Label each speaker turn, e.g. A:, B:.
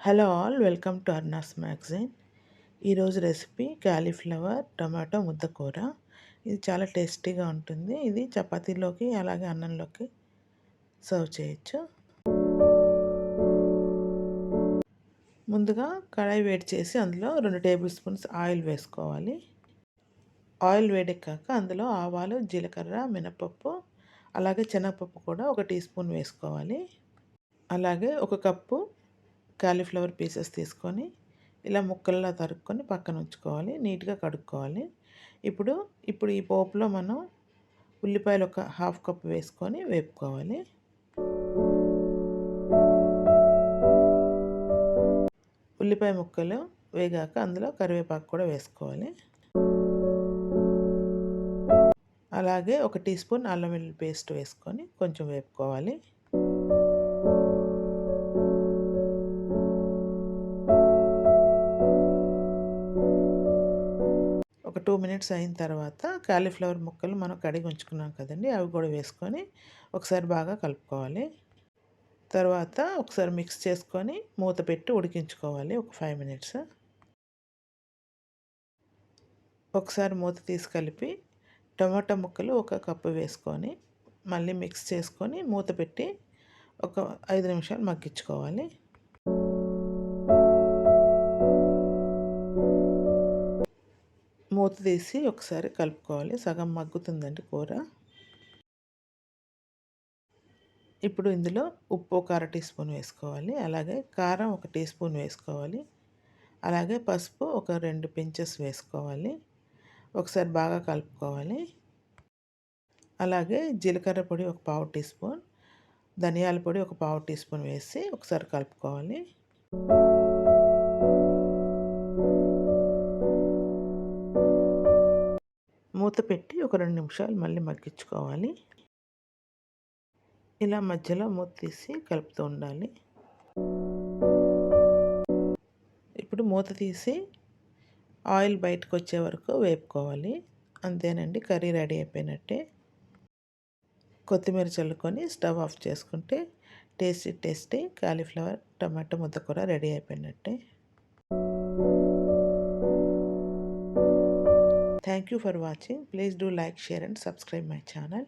A: Hello all, welcome to అర్నాస్ magazine. ఈరోజు recipe cauliflower tomato ముద్దకూర. ఇది చాలా టేస్టీగా ఉంటుంది. ఇది చపాతీలోకి అలాగే అన్నంలోకి సర్వ్ చేయొచ్చు. ముందుగా కడాయి వేడి చేసి అందులో 2 టేబుల్ స్పూన్స్ ఆయిల్ వేసుకోవాలి. ఆయిల్ వేడెక్కాక అందులో ఆవాలు, జీలకర్ర, మినపప్పు అలాగే శనగపప్పు కూడా 1 టీ స్పూన్ వేసుకోవాలి. అలాగే 1 కప్పు కాలీఫ్లవర్ పీసెస్ తీసుకొని ఇలా ముక్కల్లా తరుక్కొని పక్కన ఉంచుకోవాలి. నీట్గా కడుక్కోవాలి. ఇప్పుడు ఈ పోపులో మనం ఉల్లిపాయలు ఒక హాఫ్ కప్ వేసుకొని వేపుకోవాలి. ఉల్లిపాయ ముక్కలు వేగాక అందులో కరివేపాకు కూడా వేసుకోవాలి. అలాగే 1 టీ స్పూన్ అల్లం వెల్లుల్లి పేస్ట్ వేసుకొని కొంచెం వేపుకోవాలి. ఒక 2 మినిట్స్ అయిన తర్వాత కాలీఫ్లవర్ ముక్కలు మనం కడిగి ఉంచుకున్నాం కదండి, అవి కూడా వేసుకొని ఒకసారి బాగా కలుపుకోవాలి. తర్వాత ఒకసారి మిక్స్ చేసుకొని మూత పెట్టి ఉడికించుకోవాలి ఒక 5 మినిట్స్. ఒకసారి మూత తీసి కలిపి టమాటా ముక్కలు 1 కప్పు వేసుకొని మళ్ళీ మిక్స్ చేసుకొని మూత పెట్టి ఒక 5 నిమిషాలు మగ్గించుకోవాలి. మూత తీసి ఒకసారి కలుపుకోవాలి. సగం మగ్గుతుందండి కూర. ఇప్పుడు ఇందులో ఉప్పు ఒక 1/2 టీ స్పూన్ వేసుకోవాలి. అలాగే కారం 1 టీ స్పూన్ వేసుకోవాలి. అలాగే పసుపు ఒక 2 పించెస్ వేసుకోవాలి. ఒకసారి బాగా కలుపుకోవాలి. అలాగే జీలకర్ర పొడి ఒక పావు టీ స్పూన్, ధనియాల పొడి ఒక పావు టీ స్పూన్ వేసి ఒకసారి కలుపుకోవాలి. మూత పెట్టి ఒక 2 నిమిషాలు మళ్ళీ మగ్గించుకోవాలి. ఇలా మధ్యలో మూత తీసి కలుపుతూ ఉండాలి. ఇప్పుడు మూత తీసి ఆయిల్ బయటకు వచ్చే వరకు వేపుకోవాలి. అంతేనండి, కర్రీ రెడీ అయిపోయినట్టే. కొత్తిమీర చల్లుకొని స్టవ్ ఆఫ్ చేసుకుంటే టేస్టీ కాలీఫ్లవర్ టమాటో ముద్దకూర రెడీ అయిపోయినట్టే. Thank you for watching. Please do like, share and subscribe my channel.